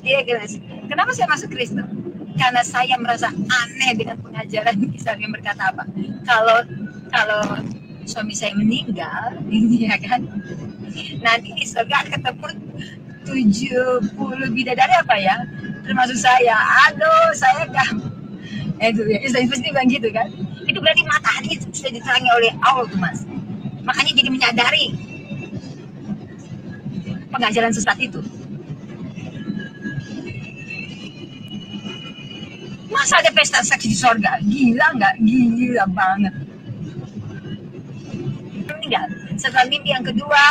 Iya, guys. Kenapa saya masuk Kristen? Karena saya merasa aneh dengan pengajaran Islam yang berkata apa? Kalau suami saya meninggal, ini ya kan, nanti di surga ketemu 70 bidadari apa ya? Termasuk saya. Aduh, saya gak. Itu ya, Islam pasti bilang gitu kan. Itu berarti mata hati sudah diterangi oleh Allah tuh, Mas. Makanya jadi menyadari pengajaran sesat itu. Masa ada pesta seks di sorga? Gila nggak? Gila banget. Meninggal. Setelah mimpi yang kedua,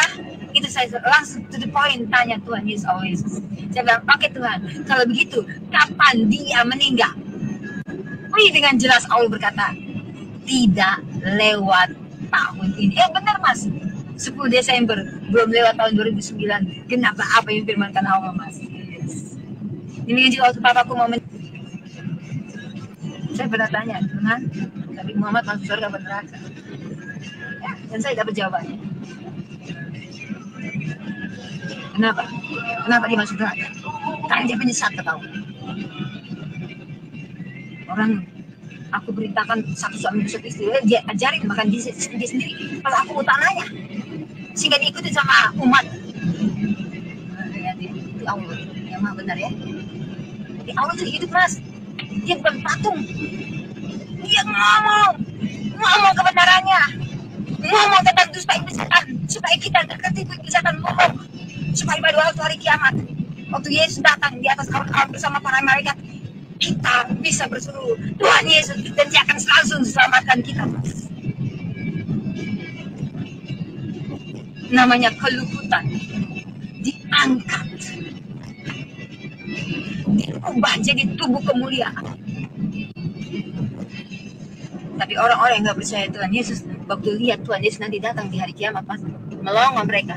itu saya langsung to the point tanya Tuhan Yesus always. Saya bilang, oke Tuhan, kalau begitu, kapan dia meninggal? Wih, dengan jelas Allah berkata, tidak lewat tahun ini. Benar Mas, 10 Desember, belum lewat tahun 2009. Kenapa apa yang firmankan Allah Mas? Yes. Ini juga waktu papaku mau saya pernah tanya, Tuhan, Nabi Muhammad masuk surga atau neraka? Ya, dan saya dapat jawabannya. Kenapa? Kenapa dia masuk neraka? Karena dia penyesat, tahu. Orang aku beritakan satu suami satu istri, dia ajarin bahkan dia sendiri. Kalau aku utamanya, sehingga diikuti sama umat. Itu Allah yang maha benar ya. Jadi Allah itu hidup Mas. Dia bukan patung. Dia ngomong kebenarannya, ngomong tentang dusta iblisatan, supaya kita terketipu iblisatan bohong, supaya pada waktu hari kiamat, waktu Yesus datang di atas awan bersama para malaikat, kita bisa berseru Tuhan Yesus, dan dia akan langsung selamatkan kita. Namanya keluputan diangkat, diubah jadi tubuh kemuliaan. Tapi orang-orang yang nggak percaya Tuhan Yesus, waktu lihat Tuhan Yesus nanti datang di hari kiamat, Mas, melongo mereka.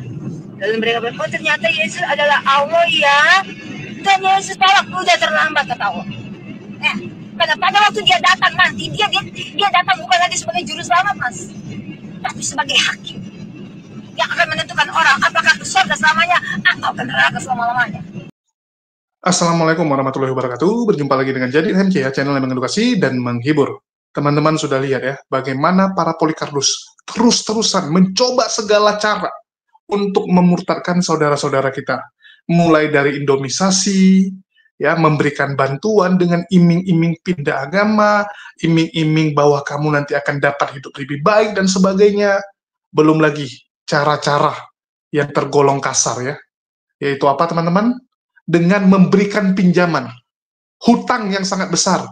Lalu mereka bilang, oh ternyata Yesus adalah Allah ya. Dan Yesus tolak, udah terlambat kata Allah. Pada waktu dia datang nanti, dia datang bukan lagi sebagai juru selamat, Mas, tapi sebagai hakim yang akan menentukan orang apakah ke surga selamanya atau ke neraka selama-lamanya. Assalamualaikum warahmatullahi wabarakatuh. Berjumpa lagi dengan Jadi MC ya, channel yang mengedukasi dan menghibur. Teman-teman sudah lihat ya, bagaimana para Polikarpus terus-terusan mencoba segala cara untuk memurtadkan saudara-saudara kita. Mulai dari indomisasi, ya, memberikan bantuan dengan iming-iming pindah agama, iming-iming bahwa kamu nanti akan dapat hidup lebih baik dan sebagainya. Belum lagi cara-cara yang tergolong kasar ya. Yaitu apa teman-teman? Dengan memberikan pinjaman, hutang yang sangat besar,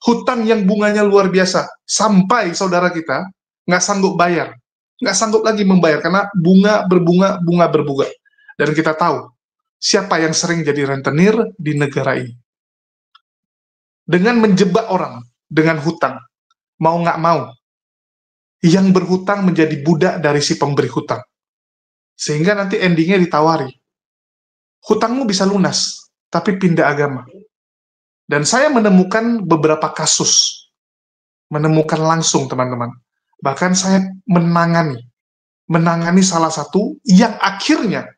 hutang yang bunganya luar biasa, sampai saudara kita nggak sanggup bayar, nggak sanggup lagi membayar, karena bunga berbunga. Dan kita tahu, siapa yang sering jadi rentenir di negara ini. Dengan menjebak orang, dengan hutang, mau nggak mau, yang berhutang menjadi budak dari si pemberi hutang. Sehingga nanti endingnya ditawari, hutangmu bisa lunas, tapi pindah agama. Dan saya menemukan beberapa kasus, menemukan langsung teman-teman. Bahkan saya menangani salah satu yang akhirnya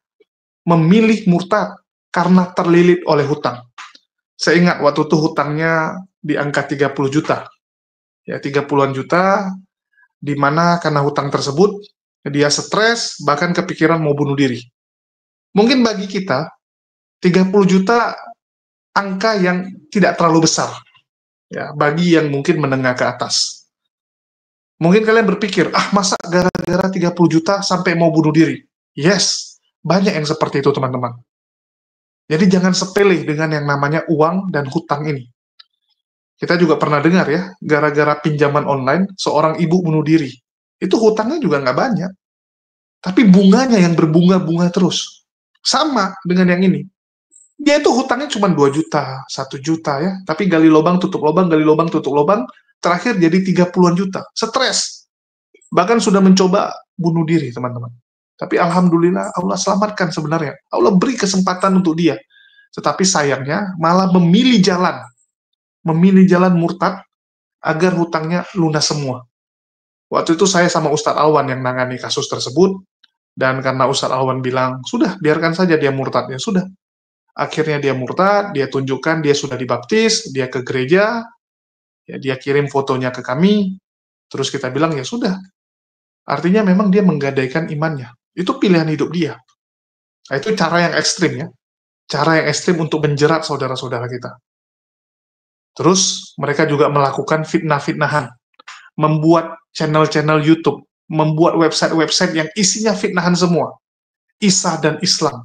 memilih murtad karena terlilit oleh hutang. Saya ingat waktu itu hutangnya di angka 30 juta. Ya, 30-an juta, di mana karena hutang tersebut, dia stres, bahkan kepikiran mau bunuh diri. Mungkin bagi kita, 30 juta angka yang tidak terlalu besar, ya, bagi yang mungkin menengah ke atas. Mungkin kalian berpikir, masa gara-gara 30 juta sampai mau bunuh diri? Yes, banyak yang seperti itu teman-teman. Jadi jangan sepele dengan yang namanya uang dan hutang ini. Kita juga pernah dengar ya, gara-gara pinjaman online, seorang ibu bunuh diri. Itu hutangnya juga nggak banyak, tapi bunganya yang berbunga-bunga terus. Sama dengan yang ini. Dia itu hutangnya cuma 2 juta, 1 juta ya, tapi gali lubang, tutup lubang, gali lubang, tutup lubang, terakhir jadi 30-an juta. Stres. Bahkan sudah mencoba bunuh diri, teman-teman. Tapi alhamdulillah Allah selamatkan sebenarnya. Allah beri kesempatan untuk dia. Tetapi sayangnya malah memilih jalan murtad agar hutangnya lunas semua. Waktu itu saya sama Ustadz Alwan yang nangani kasus tersebut, dan karena Ustadz Alwan bilang, sudah, biarkan saja dia murtad, ya sudah. Akhirnya dia murtad, dia tunjukkan dia sudah dibaptis, dia ke gereja, ya, dia kirim fotonya ke kami, terus kita bilang, ya sudah. Artinya memang dia menggadaikan imannya. Itu pilihan hidup dia. Nah, itu cara yang ekstrim ya. Cara yang ekstrim untuk menjerat saudara-saudara kita. Terus mereka juga melakukan fitnah-fitnahan. Membuat channel-channel YouTube. Membuat website-website yang isinya fitnahan semua. Isa dan Islam.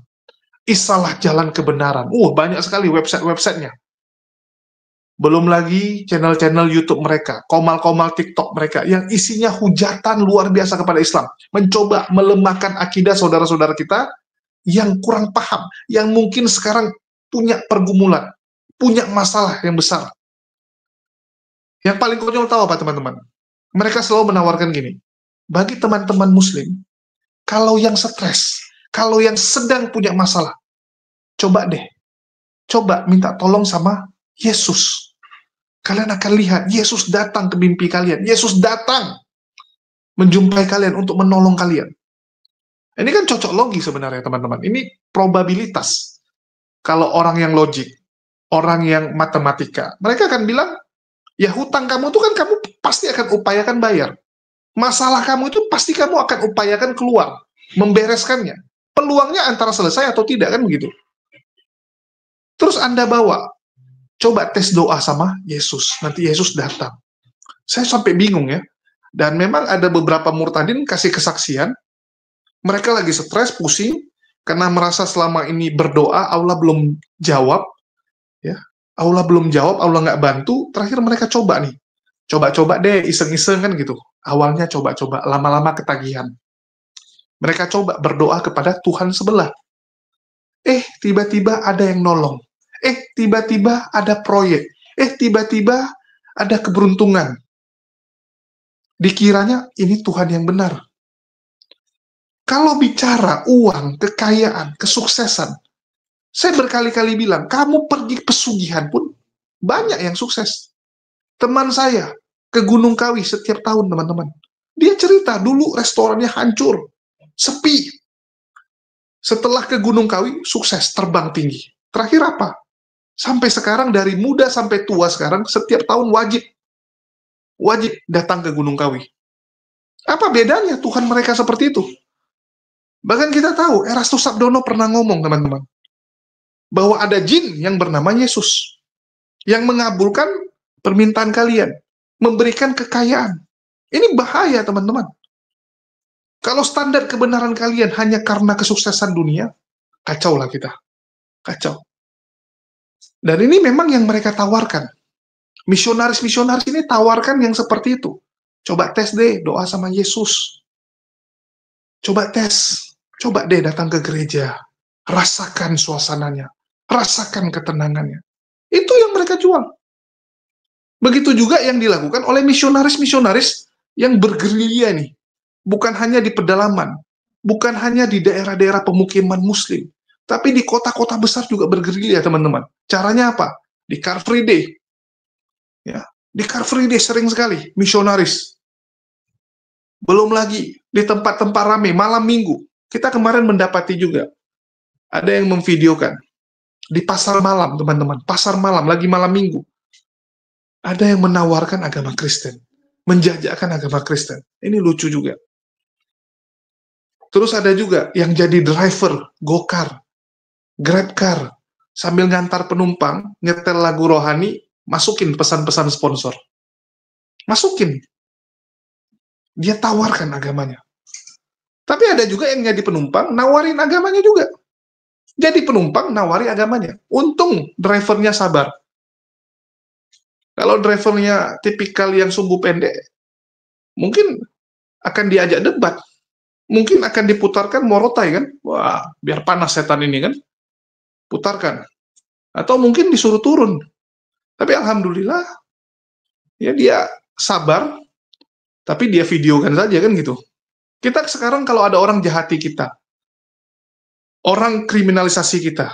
Isalah jalan kebenaran. Banyak sekali website-websitenya. Belum lagi channel-channel YouTube mereka, komal-komal TikTok mereka, yang isinya hujatan luar biasa kepada Islam. Mencoba melemahkan akidah saudara-saudara kita yang kurang paham, yang mungkin sekarang punya pergumulan, punya masalah yang besar. Yang paling konyol tahu apa teman-teman? Mereka selalu menawarkan gini, bagi teman-teman muslim, kalau yang stres, kalau yang sedang punya masalah, coba minta tolong sama Yesus. Kalian akan lihat, Yesus datang ke mimpi kalian. Yesus datang menjumpai kalian untuk menolong kalian. Ini kan cocok logi sebenarnya, teman-teman. Ini probabilitas. Kalau orang yang logik, orang yang matematika, mereka akan bilang, ya hutang kamu itu kan kamu pasti akan upayakan bayar. Masalah kamu itu pasti kamu akan upayakan keluar, membereskannya. Peluangnya antara selesai atau tidak, kan begitu. Terus Anda bawa, coba tes doa sama Yesus. Nanti Yesus datang. Saya sampai bingung ya. Dan memang ada beberapa murtadin kasih kesaksian. Mereka lagi stres, pusing, karena merasa selama ini berdoa, Allah belum jawab. Ya, Allah belum jawab, Allah nggak bantu. Terakhir mereka coba nih. Coba-coba deh, iseng-iseng kan gitu. Awalnya coba-coba, lama-lama ketagihan. Mereka coba berdoa kepada Tuhan sebelah. Tiba-tiba ada yang nolong. Tiba-tiba ada proyek. Tiba-tiba ada keberuntungan. Dikiranya ini Tuhan yang benar. Kalau bicara uang, kekayaan, kesuksesan, saya berkali-kali bilang, kamu pergi pesugihan pun banyak yang sukses. Teman saya ke Gunung Kawi setiap tahun, teman-teman. Dia cerita, dulu restorannya hancur, sepi. Setelah ke Gunung Kawi, sukses, terbang tinggi. Terakhir apa? Sampai sekarang, dari muda sampai tua sekarang, setiap tahun wajib datang ke Gunung Kawi. Apa bedanya Tuhan mereka seperti itu? Bahkan kita tahu, Erastus Sabdono pernah ngomong, teman-teman, bahwa ada jin yang bernama Yesus, yang mengabulkan permintaan kalian, memberikan kekayaan. Ini bahaya, teman-teman. Kalau standar kebenaran kalian hanya karena kesuksesan dunia, kacau lah kita. Kacau. Dan ini memang yang mereka tawarkan. Misionaris-misionaris ini tawarkan yang seperti itu. Coba tes deh, doa sama Yesus. Coba tes. Coba deh datang ke gereja. Rasakan suasananya. Rasakan ketenangannya. Itu yang mereka jual. Begitu juga yang dilakukan oleh misionaris-misionaris yang bergerilya nih. Bukan hanya di pedalaman. Bukan hanya di daerah-daerah pemukiman muslim. Tapi di kota-kota besar juga bergerilya, teman-teman. Caranya apa? Di Car Free Day. Ya, di Car Free Day sering sekali misionaris. Belum lagi di tempat-tempat ramai malam minggu. Kita kemarin mendapati juga ada yang memvideokan di pasar malam, teman-teman. Pasar malam, lagi malam minggu. Ada yang menawarkan agama Kristen. Menjajakan agama Kristen. Ini lucu juga. Terus ada juga yang jadi driver, go-car, grab-car, sambil ngantar penumpang, nyetel lagu rohani, masukin pesan-pesan sponsor. Masukin. Dia tawarkan agamanya. Tapi ada juga yang jadi penumpang, nawarin agamanya juga. Jadi penumpang, nawari agamanya. Untung drivernya sabar. Kalau drivernya tipikal yang sumbu pendek, mungkin akan diajak debat. Mungkin akan diputarkan morotai kan? Wah, biar panas setan ini kan? Putarkan. Atau mungkin disuruh turun. Tapi alhamdulillah, ya dia sabar, tapi dia videokan saja kan gitu. Kita sekarang kalau ada orang jahati kita, orang kriminalisasi kita,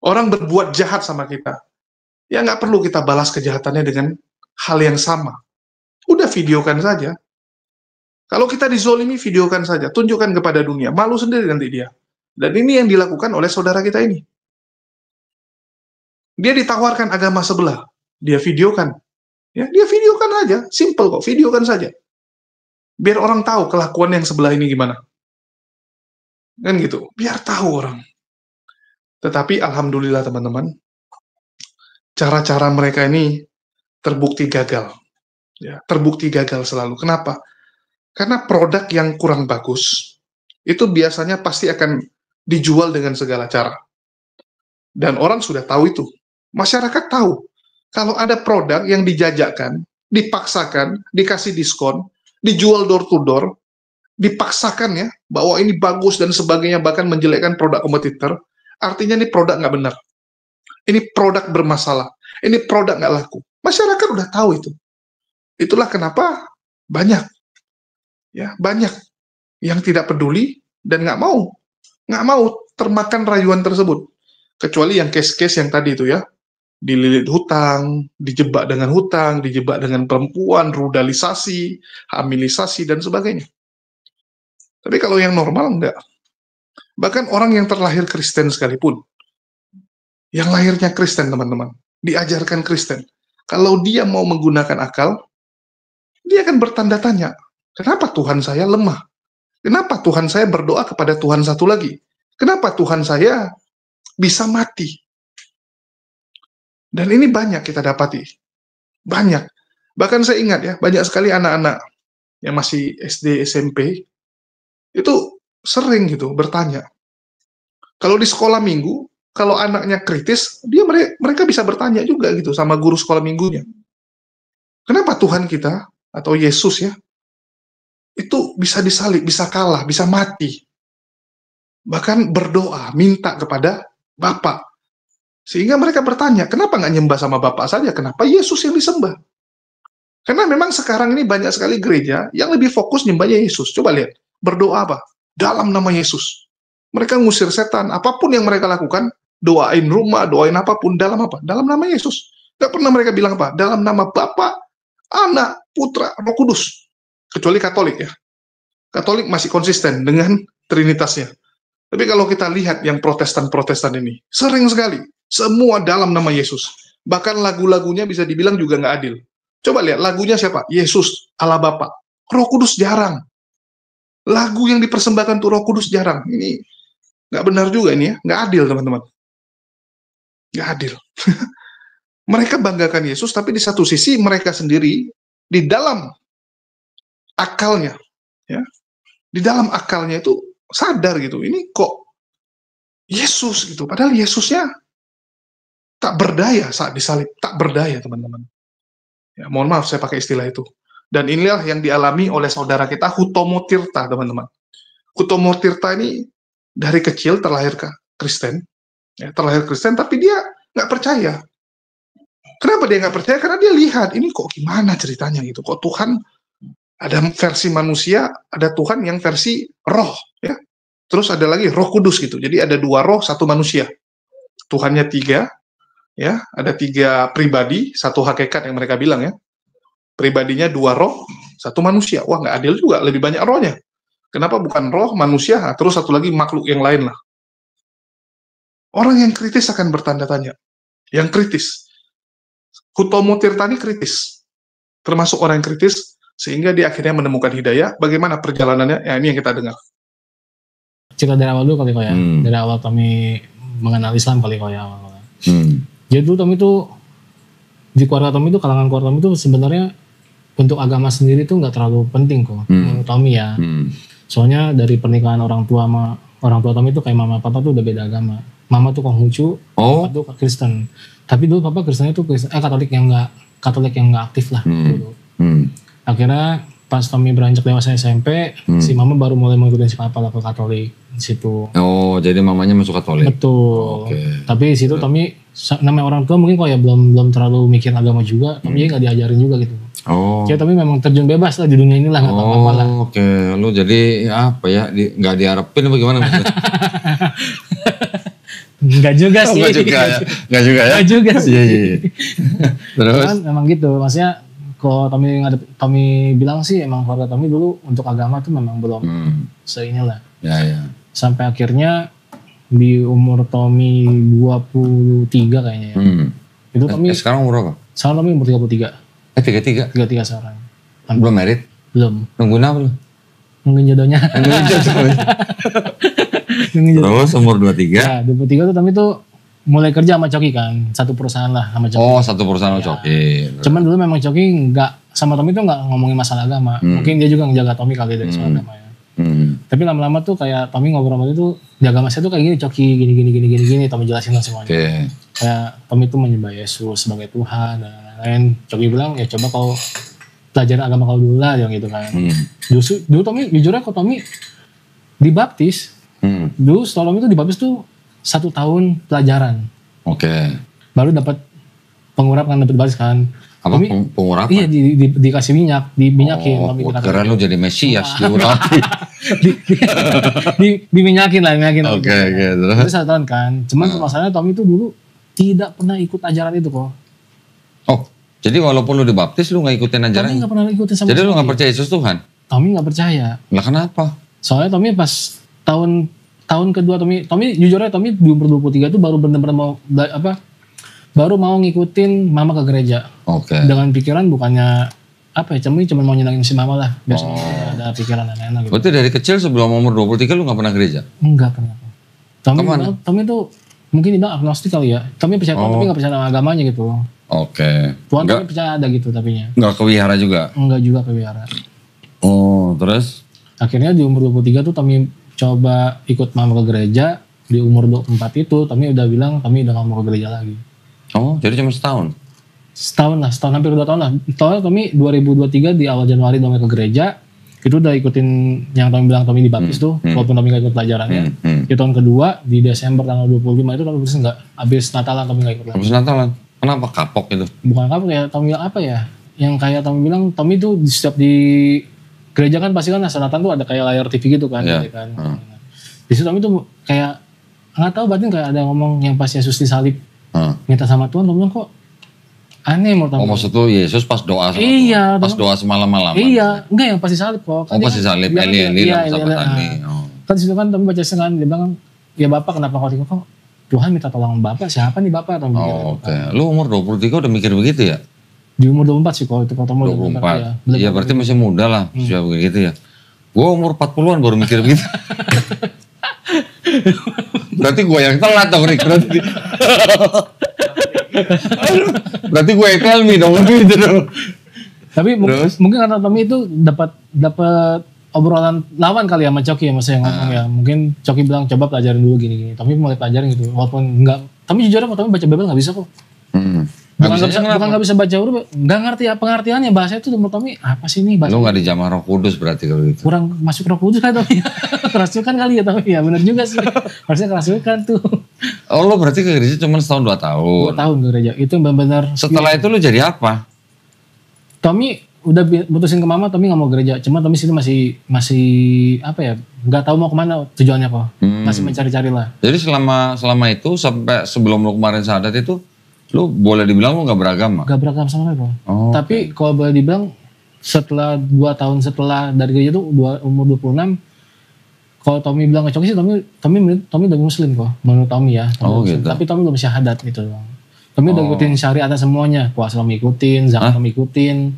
orang berbuat jahat sama kita, ya nggak perlu kita balas kejahatannya dengan hal yang sama. Udah videokan saja. Kalau kita dizolimi, videokan saja. Tunjukkan kepada dunia. Malu sendiri nanti dia. Dan ini yang dilakukan oleh saudara kita ini. Dia ditawarkan agama sebelah, dia videokan. Ya, dia videokan aja, simple kok, videokan saja. Biar orang tahu kelakuan yang sebelah ini gimana. Kan gitu, biar tahu orang. Tetapi alhamdulillah teman-teman, cara-cara mereka ini terbukti gagal. Ya, terbukti gagal selalu. Kenapa? Karena produk yang kurang bagus, itu biasanya pasti akan dijual dengan segala cara. Dan orang sudah tahu itu. Masyarakat tahu. Kalau ada produk yang dijajakan, dipaksakan, dikasih diskon, dijual door to door, dipaksakan ya, bahwa ini bagus dan sebagainya, bahkan menjelekkan produk kompetitor, artinya ini produk nggak benar. Ini produk bermasalah. Ini produk nggak laku. Masyarakat udah tahu itu. Itulah kenapa banyak yang tidak peduli dan nggak mau termakan rayuan tersebut. Kecuali yang case-case yang tadi itu ya, dililit hutang, dijebak dengan perempuan, rudalisasi, hamilisasi, dan sebagainya. Tapi kalau yang normal, enggak. Bahkan orang yang terlahir Kristen sekalipun, yang lahirnya Kristen, teman-teman, diajarkan Kristen, kalau dia mau menggunakan akal, dia akan bertanda tanya, kenapa Tuhan saya lemah? Kenapa Tuhan saya berdoa kepada Tuhan satu lagi? Kenapa Tuhan saya bisa mati? Dan ini banyak kita dapati. Banyak. Bahkan saya ingat ya, banyak sekali anak-anak yang masih SD, SMP, itu sering gitu bertanya. Kalau di sekolah minggu, kalau anaknya kritis, mereka bisa bertanya juga gitu sama guru sekolah minggunya. Kenapa Tuhan kita, atau Yesus ya, itu bisa disalib, bisa kalah, bisa mati. Bahkan berdoa, minta kepada Bapa. Sehingga mereka bertanya, kenapa nggak nyembah sama Bapak saja? Kenapa Yesus yang disembah? Karena memang sekarang ini banyak sekali gereja yang lebih fokus nyembahnya Yesus. Coba lihat, berdoa apa? Dalam nama Yesus. Mereka ngusir setan, apapun yang mereka lakukan, doain rumah, doain apapun, dalam apa? Dalam nama Yesus. Gak pernah mereka bilang apa? Dalam nama Bapa, Anak, Putra, Roh Kudus. Kecuali Katolik ya. Katolik masih konsisten dengan trinitasnya. Tapi kalau kita lihat yang Protestan-Protestan ini, sering sekali, semua dalam nama Yesus. Bahkan lagu-lagunya bisa dibilang juga nggak adil. Coba lihat, lagunya siapa? Yesus, Allah Bapa. Roh Kudus jarang. Lagu yang dipersembahkan tuh Roh Kudus jarang. Ini nggak benar juga ini ya, nggak adil teman-teman. Nggak adil. Mereka banggakan Yesus, tapi di satu sisi mereka sendiri, di dalam akalnya, ya, di dalam akalnya itu sadar gitu, ini kok Yesus gitu, padahal Yesusnya tak berdaya saat disalib, tak berdaya teman-teman. Ya, mohon maaf saya pakai istilah itu. Dan inilah yang dialami oleh saudara kita Hutomo Tirta, teman-teman. Hutomo Tirta ini dari kecil terlahir Kristen, ya, terlahir Kristen, tapi dia nggak percaya. Kenapa dia nggak percaya? Karena dia lihat ini kok gimana ceritanya gitu, kok Tuhan ada versi manusia, ada Tuhan yang versi roh, ya. Terus ada lagi Roh Kudus gitu. Jadi ada dua roh, satu manusia. Tuhannya tiga, ya. Ada tiga pribadi, satu hakikat yang mereka bilang ya. Pribadinya dua roh, satu manusia. Wah, nggak adil juga, lebih banyak rohnya. Kenapa bukan roh, manusia, terus satu lagi makhluk yang lain lah. Orang yang kritis akan bertanda tanya. Yang kritis. Hutomo Tirta ini kritis. Termasuk orang yang kritis, sehingga dia akhirnya menemukan hidayah. Bagaimana perjalanannya? Ya, ini yang kita dengar. Cerita dari awal dulu kali kok ya. Dari awal kami mengenal Islam kali kok ya. Jadi dulu Tommy itu, di keluarga Tommy itu, kalangan keluarga Tommy itu sebenarnya untuk agama sendiri itu nggak terlalu penting kok. Menurut Tommy ya. Soalnya dari pernikahan orang tua sama orang tua Tommy itu kayak mama papa tuh udah beda agama. Mama tuh Konghucu, papa tuh Kristen. Tapi dulu papa Kristennya tuh Katolik yang nggak aktif lah dulu. Akhirnya pas Tommy beranjak dewasa SMP, si mama baru mulai mengikutin si papa lah ke Katolik di situ. Oh, jadi mamanya masuk Katolik. Betul. Tapi di situ Tommy, namanya orang tua mungkin kok ya belum terlalu mikir agama juga, Tommy nggak diajarin juga gitu. Jadi Tommy memang terjun bebas lah di dunia inilah, nggak tahu apa lah. Lu jadi apa ya? Nggak diharapin apa gimana? Enggak juga sih. Enggak juga ya. Iya. Terus kan memang gitu. Maksudnya kalau Tommy bilang sih emang keluarga Tommy dulu untuk agama tuh memang belum seinilah. Ya. Sampai akhirnya di umur Tommy 23 kayaknya ya. Itu Tommy sekarang umur berapa? Sekarang Tommy umur 33. 33? 33 sekarang. Belum married? Belum. Nungguin apa lu? Nungguin jodohnya. Terus umur 23? Ya, 23 tuh Tommy tuh mulai kerja sama Coki kan. Satu perusahaan lah sama Coki. Oh, satu perusahaan sama Coki. Cuman dulu memang Coki sama Tommy tuh nggak ngomongin masalah agama. Mungkin dia juga ngejaga Tommy kali dari soal agama ya. Tapi lama-lama tuh kayak Tommy ngobrol sama dia tuh jaga masa tuh kayak gini, Coki gini Tommy jelasin lah semuanya. Kayak Tommy tuh menyembah Yesus sebagai Tuhan dan lain-lain. Coki bilang ya coba kau pelajaran agama kau dulu lah yang gitu kan. Dulu Tommy jujurnya kok Tommy dibaptis. Dulu setelah Tommy tuh dibaptis tuh 1 tahun pelajaran. Baru dapat pengurap kan, dapat baris kan. Apa pengurapan? Iya dikasih minyak, diminyakin. Oh, keren lu jadi Mesias diurapi. Diminyakin lah, minyakin. Oke, terus. Itu 1 tahun kan. Cuman masalahnya Tommy itu dulu tidak pernah ikut ajaran itu kok. Oh, jadi walaupun lu dibaptis lu gak ikutin ajaran? Tommy gak pernah ikutin sama jadi sekali. Lu gak percaya Yesus Tuhan? Tommy gak percaya. Lah kenapa? Soalnya Tommy pas tahun kedua Tommy jujurnya Tommy di umur 23 itu baru benar-benar baru mau ngikutin mama ke gereja. Dengan pikiran bukannya cuma mau nyenangin si mama lah. Biasanya ada pikiran aneh-aneh gitu. Berarti dari kecil sebelum umur 23 lu gak pernah gereja? Enggak pernah. Tommy tuh mungkin dibilang agnostik kali ya. Tommy percaya Tuhan tapi gak percaya sama agamanya gitu. Tuhan tapi percaya ada gitu tapinya. Enggak kewihara juga? Enggak juga kewihara. Terus? Akhirnya di umur 23 tuh Tommy coba ikut mama ke gereja. Di umur 24 itu Tommy udah bilang Tommy udah gak mau ke gereja lagi. Jadi cuma setahun? Setahun hampir 2 tahun lah. Soalnya Tommy 2023 di awal Januari Tommy ke gereja. Itu udah ikutin yang Tommy bilang Tommy dibaptis tuh. Walaupun Tommy gak ikut pelajarannya. Di tahun kedua di Desember tanggal 25 itu Tommy beres enggak. Abis Natalan Tommy gak ikut lagi. Abis Natalan? Kenapa kapok itu? Bukan kapok ya, Tommy bilang apa ya? Yang kayak Tommy bilang Tommy tuh setiap di gereja kan pasti kan Natalan tuh ada kayak layar TV gitu kan. Gitu kan. Di situ Tommy tuh kayak gak tahu batin kayak ada ngomong yang pas Yesus disalib. Minta sama Tuhan, Tommy bilang kok aneh menurut Tommy. Maksud tuh Yesus pas doa sama Tuhan? Pas doa semalam-malam? Iya, enggak yang pas disalib kok. Pas disalib, Eli sama Tani. Kan disitu kan Tommy baca kan, dia bilang ya Bapak kenapa kau tinggal kok? Tuhan minta tolong Bapak, siapa nih Bapak? Lu umur 23 udah mikir begitu ya? Di umur 24 sih kalau itu Tommy 24. Iya berarti masih muda lah, sudah begitu ya. Gua umur 40-an baru mikir begitu. Berarti gue yang telat dong Rick. Berarti gue yang tell me dong gitu dong. Tapi mungkin karena Tommy itu dapat obrolan lawan kali ya sama Coki ya maksudnya ngomong ya. Mungkin Coki bilang coba pelajarin dulu gini-gini. Tommy mulai pelajarin gitu. Walaupun enggak. Tommy jujur apa Tommy baca Bible gak bisa kok. Bukan gak bisa baca huruf, gak ngerti ya pengertiannya bahasa itu menurut Tommy apa sih ini bahasa. Lu gak dijamah Roh Kudus berarti kalau gitu. Kurang masuk Roh Kudus kali Tommy. Kerasukan kali ya Tommy ya, benar juga sih. Harusnya kerasukan tuh. Oh lu berarti ke gereja cuma setahun 2 tahun. 2 tahun ke gereja, itu benar-benar. Setelah itu lu jadi apa? Tommy udah putusin ke mama, Tommy gak mau gereja. Cuma Tommy situ masih apa ya, gak tahu mau kemana tujuannya kok. Masih mencari-cari lah. Jadi selama itu sampai sebelum lu kemarin syahadat itu, lu boleh dibilang lu gak beragama? Gak beragama sama sekali. Tapi kalau boleh dibilang setelah 2 tahun setelah dari gereja tuh umur 26, kalau Tommy bilang ke Coki sih Tommy udah muslim kok menurut Tommy ya. Gitu. Tapi Tommy belum syahadat gitu. Tommy udah ikutin syariat semuanya, puasa Tommy ikutin, zakat Tommy ikutin.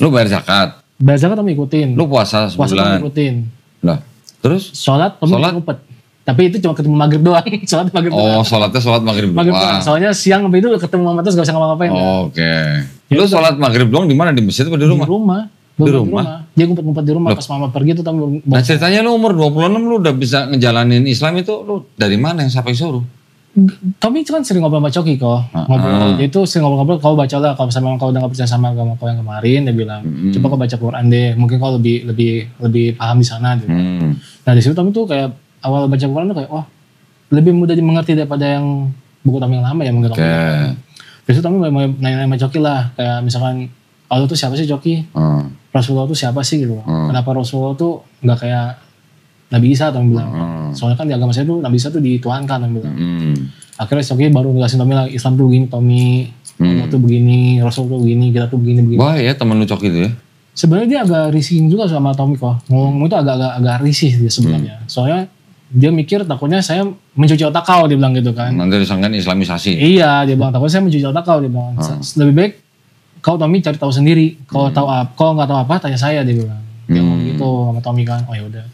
Lu bayar zakat? Bayar zakat Tommy ikutin. Lu puasa sebulan? Puasa Tommy ikutin. Lah, terus? Sholat Tommy ngumpet. Tapi itu cuma ketemu maghrib doang. Sholat maghrib doang. Sholatnya sholat maghrib doang. Soalnya siang sampai itu ketemu mama terus gak bisa ngapa-ngapain. Lu sholat maghrib doang di mana? Di masjid atau di rumah? Di rumah. Dia ngumpet-ngumpet di rumah. Pas mama pergi tuh Tommy. Nah ceritanya lu umur 26 lu udah bisa ngejalanin Islam itu lu dari mana yang siapa yang suruh? Tommy kan sering ngobrol sama Coki kok. Ngobrol itu sering ngobrol kau baca lah. Kalau misalnya kau udah gak percaya sama agama kau yang kemarin, dia bilang coba kau baca Quran deh. Mungkin kau lebih paham di sana. Gitu. Nah di situ Tommy tuh kayak awal baca Quran tuh kayak lebih mudah dimengerti daripada yang buku Tommy yang lama ya mungkin. Terus Tommy mulai nanya-nanya sama Coki lah. Kayak misalkan Allah tuh siapa sih Coki? Rasulullah tuh siapa sih gitu. Kenapa Rasulullah tuh gak kayak Nabi Isa Tommy bilang. Soalnya kan di agama saya tuh Nabi Isa tuh dituhankan Tommy bilang. Akhirnya Coki baru ngelasin Tommy lah, Islam tuh begini Tommy. Allah tuh begini, Rasul tuh begini, kita tuh begini. Wah ya temen lu Coki itu ya? Sebenarnya dia agak risih juga sama Tommy kok. Ngomong itu agak risih dia sebenarnya. Soalnya dia mikir takutnya saya mencuci otak kau, dia bilang gitu kan. Nanti disangkain Islamisasi. Iya, dia bilang takutnya saya mencuci otak kau, dia bilang. Lebih baik kau Tommy cari tahu sendiri. Kau kau nggak tahu apa, tanya saya, dia bilang. Dia ngomong gitu sama Tommy kan. Oh ya udah.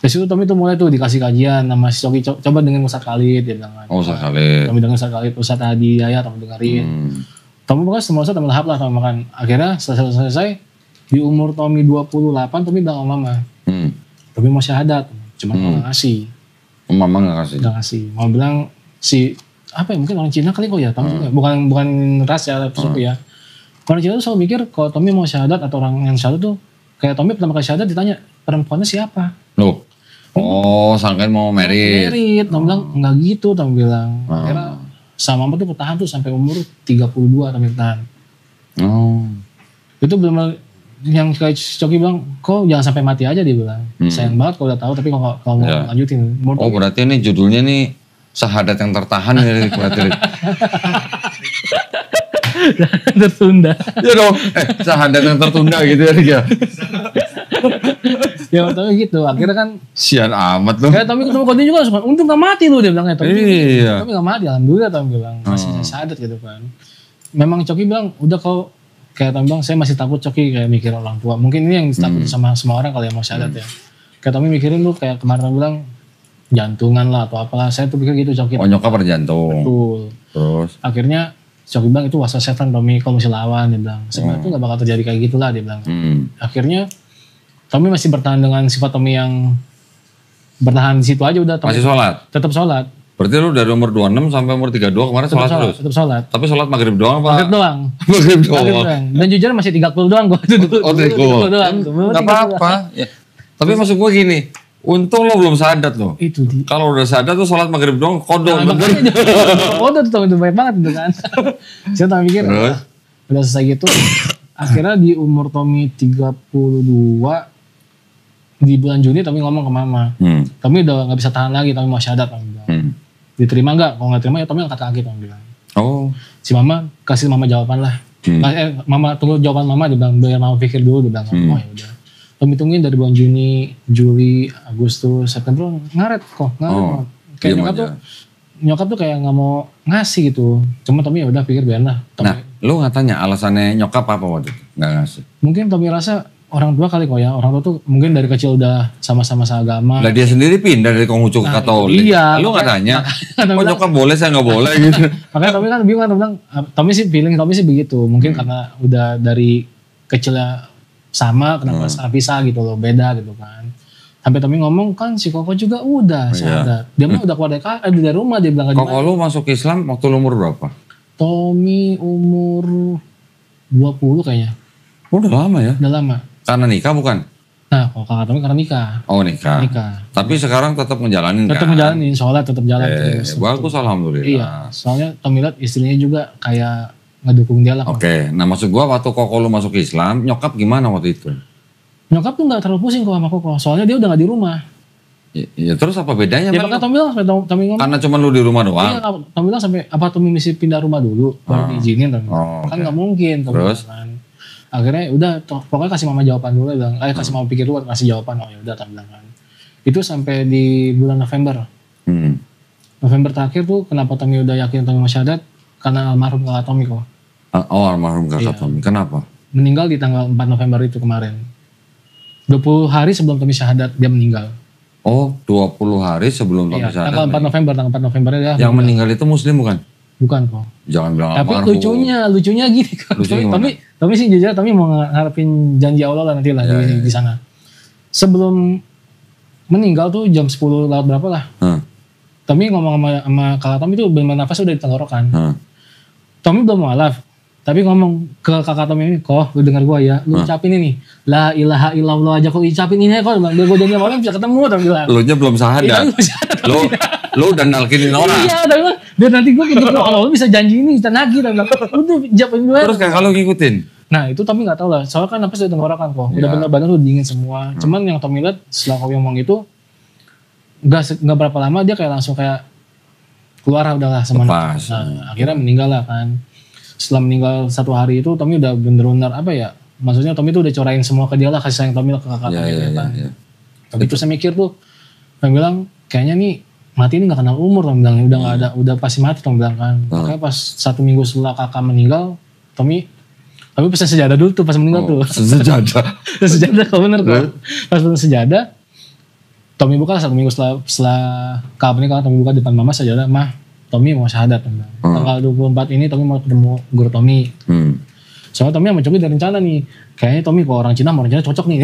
Dari situ Tommy tuh mulai tuh dikasih kajian sama si Coki, coba dengan Ustadz Khalid, dia bilang kan. Oh, Ustadz Khalid. Tommy dengan Ustadz Khalid, Ustadz Hadi Yaya, Tommy dengerin. Tommy pokoknya semua Ustadz melahap lah Tommy makan. Akhirnya selesai di umur Tommy 28, Tommy bilang sama Mama. Tommy mau syahadat, cuma nggak ngasih. Mama nggak kasih. Nggak ngasih. Mama bilang si apa ya, mungkin orang Cina kali kok ya, Tommy juga. Bukan ras ya, suku ya. Orang Cina tuh selalu mikir kalau Tommy mau syahadat atau orang yang syahadat tuh kayak Tommy pertama kali syahadat ditanya perempuannya siapa? Loh. Oh, sangkain mau merit. Merit. Tommy bilang enggak gitu, Tommy bilang. Akhirnya sama Mama tuh bertahan tuh sampai umur 32 Tommy bertahan. Oh. Itu benar yang kayak Coki bilang, kok jangan sampai mati aja, dia bilang. Sayang banget kalau udah tahu, tapi kalau mau lanjutin. Oh, berarti ini judulnya nih syahadat yang tertahan ya berarti. Tertunda. Ya dong, syahadat yang tertunda gitu ya. Ya tapi gitu, akhirnya kan sian amat loh. Kayak Tommy ketemu Kondi juga, untung gak mati loh, dia bilang. Iya. Tapi gak mati, alhamdulillah Tommy bilang. Masih syahadat gitu kan. Memang Coki bilang, udah kau kayak Tommy bilang, saya masih takut Coki kayak mikir orang tua. Mungkin ini yang takut sama semua orang kalau yang mau syahadat ya. Kayak Tommy mikirin tuh kayak kemarin bilang jantungan lah atau apalah. Saya tuh pikir gitu Coki. Oh, nyokap berjantung. Betul. Terus? Akhirnya Coki bilang itu waswas setan Tommy, kalau mesti lawan, dia bilang. Sebenarnya tuh gak bakal terjadi kayak gitulah, dia bilang. Akhirnya Tommy masih bertahan dengan sifat Tommy yang bertahan di situ aja udah. Tommy masih sholat? Tetap sholat. Berarti lu dari umur 26 sampai umur 32 kemarin sholat terus? Tetap sholat. Tapi sholat maghrib doang apa? Maghrib doang. Maghrib doang. Dan jujur masih 30 doang gue. Oh 30 doang. Gak apa-apa. Ya. Tapi maksud gue gini, untung lo belum sadat lo. Itu dia. Kalau udah sadat tuh sholat maghrib doang kodok. Kodok tuh itu baik banget itu kan. Saya tak mikir. Udah selesai gitu. Akhirnya di umur Tommy 32, di bulan Juni Tommy ngomong ke Mama. Tommy udah gak bisa tahan lagi, Tommy mau syahadat. Diterima gak? Kalau gak terima ya Tommy angkat kaki, Tommy bilang. Oh. Si Mama kasih Mama jawaban lah. Mama tunggu jawaban Mama, dia bilang biar Mama pikir dulu, dia bilang. Oh ya udah. Tommy tungguin dari bulan Juni, Juli, Agustus, September ngaret kok. Kayak nyokap tuh kayak gak mau ngasih gitu. Cuma Tommy ya udah pikir biar lah. Nah, lu gak tanya alasannya nyokap apa waktu itu? Gak ngasih? Mungkin Tommy rasa orang tua kali kok ya. Orang tua tuh mungkin dari kecil udah sama-sama seagama. Lah dia sendiri pindah dari Konghucu ke Katolik. Iya. Lu gak tanya? Kok nyokap boleh saya gak boleh gitu? Makanya Tommy kan bingung kan. Tommy sih begitu. Mungkin karena udah dari kecilnya sama, kenapa sekarang pisah gitu loh. Beda gitu kan. Sampai Tommy ngomong kan si Koko juga udah syahadat. Dia mah udah keluar dari rumah, dia bilang. Koko lu masuk Islam waktu lu umur berapa? Tommy umur 20 kayaknya. Oh udah lama ya? Udah lama. Karena nikah bukan? Nah kalau kakak Tommy karena nikah. Oh nikah. Tapi sekarang tetap ngejalanin kan? Tetap ngejalanin, sholat tetap jalan. Bagus alhamdulillah. Iya, soalnya Tommy lihat istrinya juga kayak ngedukung dia lah. Oke, nah maksud gua waktu Koko lu masuk Islam, nyokap gimana waktu itu? Nyokap tuh gak terlalu pusing kok sama Koko, soalnya dia udah gak di rumah. Ya terus apa bedanya? Ya makanya Tommy bilang sampai Tommy ngomong. Karena cuma lu di rumah doang? Iya, Tommy bilang sampai apa Tommy mesti pindah rumah dulu, baru diizinin Tommy. Kan gak mungkin Tommy. Terus? Kan. Akhirnya udah pokoknya kasih Mama jawaban dulu, bilang, kasih Mama pikir dulu, kasih jawaban. Oh ya udah Tommy bilang kan. Itu sampai di bulan November. November terakhir tuh kenapa Tommy udah yakin Tommy mau syahadat? Karena almarhum kakak Tommy kok. Oh almarhum kakak Tommy, kenapa? Meninggal di tanggal 4 November itu kemarin. 20 hari sebelum Tommy syahadat dia meninggal. Oh 20 hari sebelum Tommy syahadat. Tanggal 4 November dia. Yang meninggal itu muslim bukan? Bukan kok. Jangan bilang tapi lucunya gini kok. Tommy sih jujur Tommy mau ngarepin janji Allah lah nanti lah di sana. Sebelum meninggal tuh jam 10 lewat berapa lah. Tommy ngomong sama kakak Tommy tuh benar nafas udah di tenggorokan. Tommy belum mualaf. Tapi ngomong ke kakak Tommy ini, kok lu dengar gua ya, lu ucapin ini, la ilaha illallah aja kok ucapin ini kok, biar gua janji malam bisa ketemu, Tommy bilang. Lu nya belum syahadat. Lu udah nalkinin orang. Iya, tapi biar nanti gua gitu, kalau lu bisa janji ini, kita nagih, Tommy bilang, lu tuh jawabin gue. Terus kayak kalau ngikutin? Nah itu Tommy gak tahu lah, soalnya kan nafas udah tenggorokan kok, udah bener-bener udah dingin semua. Cuman yang Tommy lihat setelah kau ngomong itu, gak berapa lama dia kayak langsung kayak keluar udahlah semuanya. Nah, akhirnya meninggal lah kan. Setelah meninggal 1 hari itu Tommy udah bener-bener apa ya, maksudnya Tommy tuh udah corain semua ke dia lah, kasih sayang Tommy ke kakak Tommy kan. Tapi terus saya mikir tuh, Tommy bilang kayaknya nih mati ini gak kenal umur, Tommy bilang. Udah gak ada, udah pasti mati, Tommy bilang kan. Makanya pas 1 minggu setelah kakak meninggal, Tommy pesan sejadah dulu tuh pas meninggal tuh. Sejadah. Sejadah, kalau bener tuh. Pas pesan sejadah, Tommy buka 1 minggu setelah kakak meninggal, Tommy buka depan mama sejadah, mah Tommy mau syahadat. Tanggal 24 ini Tommy mau ketemu guru Tommy. Soalnya Tommy sama Coki udah rencana nih, kayaknya Tommy kalau orang Cina sama orang Cina cocok nih.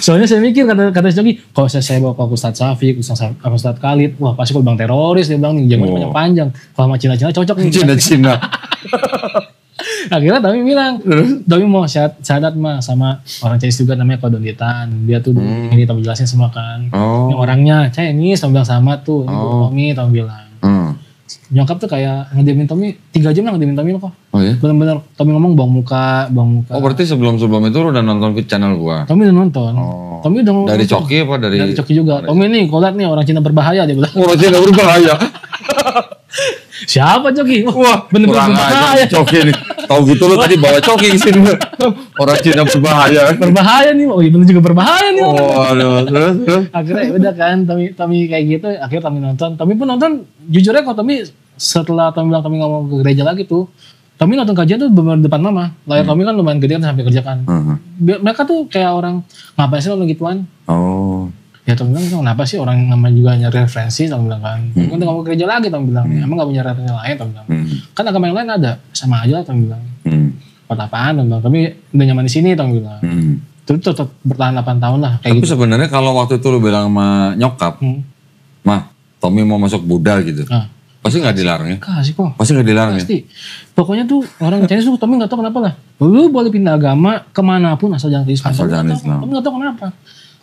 Soalnya saya mikir kata si Coki, kalau saya bawa ke Ustadz Syafiq, Ustadz Khalid, wah pasti kalau bilang teroris, dia bilang nih, jangan panjang. Kalau sama Cina-Cina cocok nih. Cina-Cina. Akhirnya Tommy bilang, Tommy mau syahadat mah sama orang Chinese juga namanya Kodonditan. Dia tuh ini Tommy jelasin semua kan. Ini orangnya Chinese, Tommy bilang sama tuh. Ini Tommy bilang. Nyokap tuh kayak ngediamin Tommy 3 jam lah ngediamin Tommy kok. Oh iya? Bener-bener Tommy ngomong bang muka. Oh berarti sebelum itu lu udah nonton ke channel gua? Tommy udah nonton. Tommy udah dari Coki apa dari? Dari Coki juga. Tommy nih kalau liat nih orang Cina berbahaya dia bilang. Orang Cina berbahaya? Siapa Coki? Wah bener-bener berbahaya. Coki nih. Tahu gitu lu tadi bawa Coki kesini. Orang Cina berbahaya. Berbahaya nih. Oh iya bener juga berbahaya nih. Terus. Akhirnya udah kan Tommy kayak gitu. Akhirnya Tommy nonton. Tommy pun nonton. Jujurnya kalau Tommy setelah Tommy bilang Tommy ngomong ke gereja lagi tuh. Tommy nonton kajian tuh bener depan mama. Layar Tommy kan lumayan gede kan sampai kerjakan. Mereka tuh kayak orang ngapain sih nonton gituan. Ya Tommy bilang kenapa sih orang namanya juga nyari referensi, Tommy bilang kan. Tommy udah ngomong ke gereja lagi, Tommy bilang. Emang gak punya referensi lain, Tommy bilang. Kan agama yang lain ada, sama aja lah, Tommy bilang. Buat apaan, Tommy bilang. Tommy udah nyaman di sini, Tommy bilang. Terus tetap bertahan 8 tahun lah. Kayak tapi gitu. Sebenarnya kalau waktu itu lu bilang sama nyokap, mah Tommy mau masuk Buddha gitu. Pasti gak dilarang ya? Kasih kok. Pasti gak dilarang pasti. Pokoknya tuh orang Chinese tuh Tommy gak tahu kenapa lah. Lu boleh pindah agama kemanapun asal jangan ke Islam. Asal jangan Islam. Tommy gak tahu kenapa.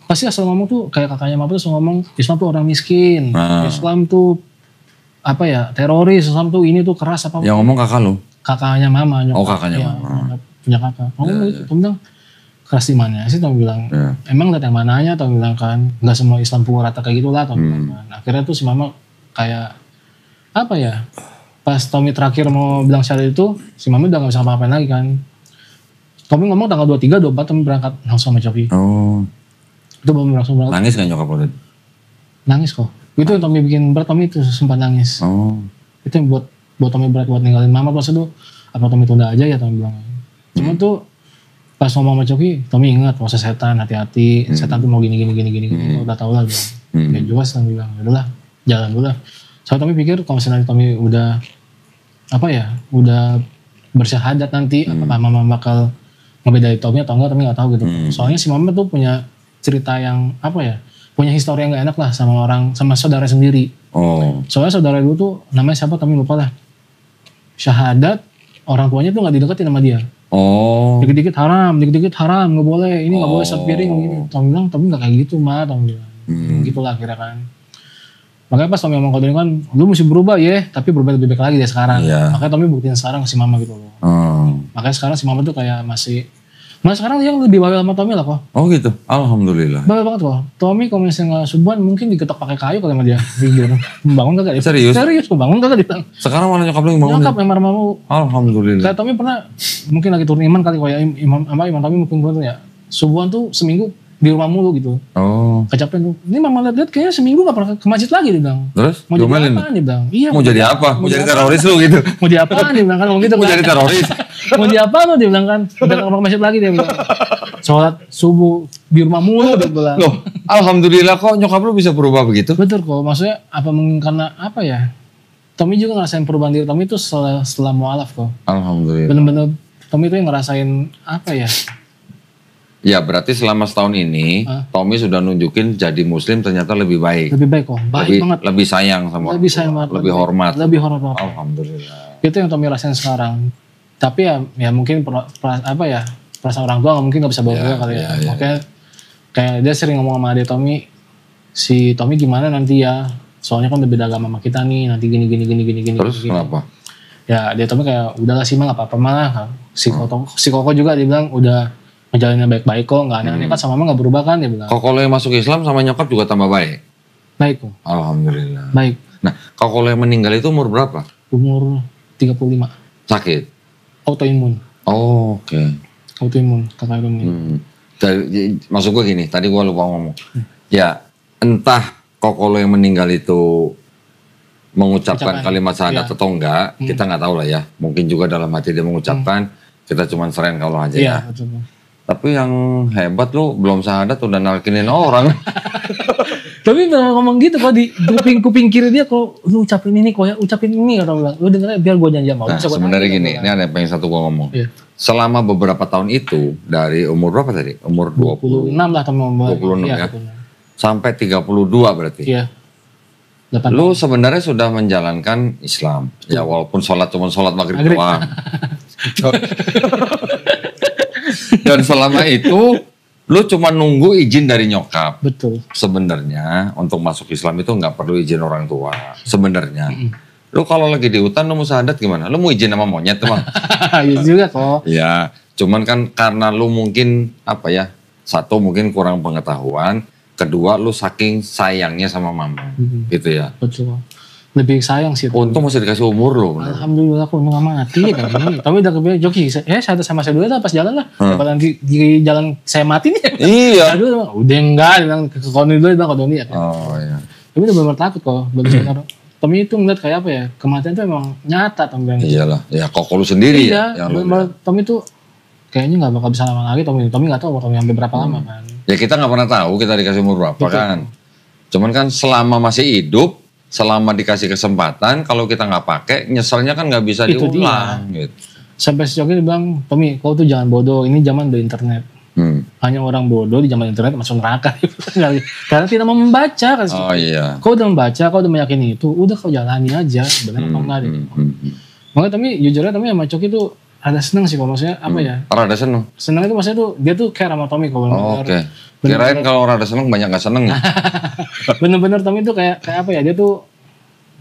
Pasti asal ngomong tuh kayak kakaknya Mama tuh ngomong Islam tuh orang miskin, Islam tuh apa ya teroris, Islam tuh ini tuh keras apa? Yang ngomong kakak lu? Kakaknya Mama. Oh kakaknya Mama. Punya kakak. Ngomong Tom bilang keras di mana sih? Tom bilang emang lihat yang mananya? Tom bilang kan nggak semua Islam pukul rata kayak gitulah. Tom bilang kan. Akhirnya tuh si Mama kayak apa ya? Pas Tommy terakhir mau bilang syahadat itu, si Mama udah nggak bisa apa-apain lagi kan. Tommy ngomong tanggal 23, 24 Tommy berangkat langsung sama Coki. Itu belum langsung berangkat. Nangis gak nyokap lo? Nangis kok. Itu yang Tommy bikin berat, Tommy itu sempat nangis. Itu yang buat Tommy berat buat ninggalin Mama pas itu. Apa Tommy tunda aja ya Tommy bilang. Cuma tuh pas ngomong sama Coki, Tommy ingat proses setan, hati-hati. Setan tuh mau gini. Udah tau lah bilang. Ya juga Tommy bilang, yaudahlah jalan dulu lah. Soalnya Tommy pikir kalau misalnya Tommy udah apa ya, udah bersyahadat nanti, apakah Mama bakal ngebedain Tommy atau enggak, Tommy gak tahu gitu. Soalnya si Mama tuh punya cerita yang apa ya, punya histori yang gak enak lah sama saudara sendiri. Soalnya saudara dulu tuh namanya siapa Tommy lupa lah. Syahadat orang tuanya tuh gak dideketin sama dia. Dikit-dikit haram, gak boleh, ini gak boleh satu piring gini. Tommy bilang, Tommy gak kayak gitu mah, Tommy bilang. Gitulah akhirnya kan. Makanya pas Tommy ngomong ke dia kan, lu mesti berubah ya, tapi berubah lebih baik lagi dari sekarang. Makanya Tommy buktiin sekarang ke si Mama gitu loh. Makanya sekarang si Mama tuh kayak masih, nah sekarang dia lebih bawel sama Tommy lah kok. Oh gitu, alhamdulillah. Bawel banget kok. Tommy kalau misalnya gak subuhan mungkin diketok pakai kayu kalau sama dia. Gitu. Bangun kagak dia? Serius? Serius, bangun kagak dia? Sekarang malah nyokap lu yang bangun? Nyokap yang marah-marah. Alhamdulillah. Kayak Tommy pernah, mungkin lagi turun iman kali kayak imam Tommy mungkin tuh ya. Subuhan tuh seminggu di rumah mulu gitu. Kecapean tuh. Ini Mama lihat kayaknya seminggu gak pernah ke masjid lagi dia bilang. Terus? Mau jadi apaan dia bilang? Iya. Mau jadi apa? Mau jadi teroris lu gitu? Mau jadi apaan dia bilang kan? Mau jadi teroris? Mau jadi apaan lu dia bilang kan? Udah gak ke masjid lagi dia bilang. Sholat subuh di rumah mulu dia bilang. Loh, alhamdulillah kok nyokap lu bisa berubah begitu? Betul kok. Maksudnya apa mungkin karena apa ya? Tommy juga ngerasain perubahan diri Tommy itu setelah mu'alaf kok. Alhamdulillah. Bener-bener Tommy itu yang ngerasain apa ya? Ya berarti selama setahun ini Tommy sudah nunjukin jadi muslim ternyata lebih baik. Lebih baik kok, baik banget. Lebih sayang sama lebih sayang banget. Lebih hormat. Lebih hormat banget. Alhamdulillah. Itu yang Tommy rasain sekarang. Tapi ya mungkin perasaan orang tua mungkin gak bisa bawa kali ya. Makanya kayak dia sering ngomong sama dia Tommy, si Tommy gimana nanti ya, soalnya kan udah beda agama sama kita nih, nanti gini. Terus kenapa? Ya dia Tommy kayak udahlah sih mah gak apa-apa malah. Si Koko juga dia bilang udah ngejalannya baik-baik kok, gak aneh-aneh kan sama Mama gak berubah kan dia bilang. Kalau yang masuk Islam sama nyokap juga tambah baik? Baik kok. Alhamdulillah. Baik. Nah kalau yang meninggal itu umur berapa? Umur 35. Sakit? Autoimun. Oke. Autoimun, kakak Tommy. Maksud gue gini, tadi gue lupa ngomong. Ya entah Kokolo yang meninggal itu mengucapkan kalimat syahadat atau enggak, kita nggak tahu lah ya. Mungkin juga dalam hati dia mengucapkan, kita cuma seren kalau aja ya. Betul. Tapi yang hebat lu belum syahadat udah nalkinin orang. Tapi ngomong gitu kok di kuping kiri dia, kok lu ucapin ini, kok ya ucapin ini, orang bilang lu dengerin biar gue janji mau. Nah, sebenarnya gini, ini ada yang pengen satu gue ngomong. Iya. Selama beberapa tahun itu, dari umur berapa tadi? Umur 26 lah teman-teman. 26 ya. Sampai 32 berarti. Iya. Lu sebenarnya sudah menjalankan Islam. Ya walaupun cuma sholat maghrib doang. Dan selama itu lu cuma nunggu izin dari nyokap. Betul. Sebenarnya untuk masuk Islam itu nggak perlu izin orang tua. Sebenarnya. Lu kalau lagi di hutan lu mau syahadat gimana? Lu mau izin sama monyet emang? Iya juga kok. Ya, cuman kan karena lu mungkin apa ya? Satu mungkin kurang pengetahuan, kedua lu saking sayangnya sama mama. Gitu ya. Betul. Lebih sayang sih. Untung masih dikasih umur lo. Alhamdulillah aku nggak mati kan ini. Tapi udah kebiasaan joki. Syahadat sama saya dulu lah pas jalan lah. Apalagi di jalan saya mati nih. Iya. Aduh, udah enggak, bilang ke Koni dulu, bilang Koni ya. Oh iya. Tapi udah benar takut kok. Tommy itu ngeliat kayak apa ya, kematian itu emang nyata Tommy. Iyalah, ya kok lu sendiri ya. Tommy itu kayaknya nggak bakal bisa lama lagi Tommy nggak tahu bakal sampai berapa lama kan. Ya kita nggak pernah tahu kita dikasih umur berapa. Betul. Kan. Cuman kan selama masih hidup, selama dikasih kesempatan, kalau kita nggak pakai, nyeselnya kan nggak bisa itu diulang. Gitu. Sampai si Coki bilang, Tommy kau tuh jangan bodoh, ini zaman udah internet. Hanya orang bodoh di zaman internet masuk neraka. Karena tidak mau membaca kan. Oh iya. Kau udah membaca, kau udah meyakini itu, udah kau jalani aja. Benar apa enggak deh. Makanya Tommy jujurnya Tommy sama Coki tuh ada seneng sih kalau maksudnya apa ya. Rada seneng. Seneng itu maksudnya tuh dia tuh care sama Tommy kalau Oke. Kirain kalau rada seneng banyak gak seneng. Bener-bener Tommy tuh kayak apa ya, dia tuh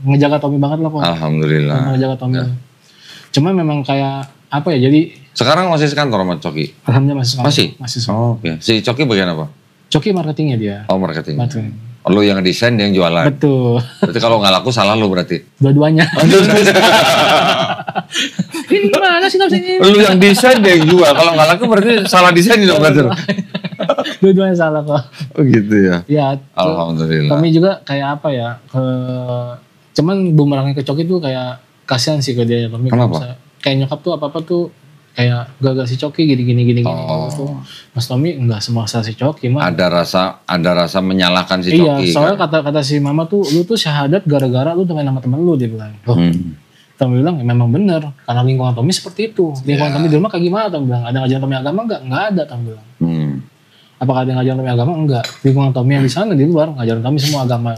ngejaga Tommy banget lah kok. Alhamdulillah. Ngejaga Tommy. Ya. Cuma memang kayak apa ya, jadi sekarang masih sekantor sama Coki? Alhamdulillah masih sekantor. Masih? Oh, oke. Si Coki bagian apa? Coki marketingnya dia. Oh, marketing. Lu yang desain, dia yang jualan. Betul. Berarti kalau nggak laku salah lu berarti. Dua-duanya. Ini gimana sih nggak bisa ini? Lu yang desain, dia yang jual. Kalau nggak laku berarti salah desain dong berarti. Dua-duanya salah kok. Oh gitu ya. Ya. Alhamdulillah. Kami juga kayak apa ya? Cuman bumerangnya ke Coki tuh kayak kasihan sih ke dia. Kenapa? Kayak nyokap tuh apa-apa tuh kayak gagal si Coki gini gitu. Mas Tommy enggak semua salah si Coki mah. Ada rasa menyalahkan si Coki. Iya, soalnya kan? kata si mama tuh, lu tuh syahadat gara-gara lu dengan nama temen lu, dia bilang. Tommy bilang ya, memang bener karena lingkungan Tommy seperti itu. Lingkungan Tommy di rumah kayak gimana Tommy bilang? Ada ngajarin Tommy agama enggak ada Tommy bilang. Apakah ada yang ngajarin Tommy agama? Enggak. Lingkungan Tommy yang di sana di luar ngajarin Tommy semua agama.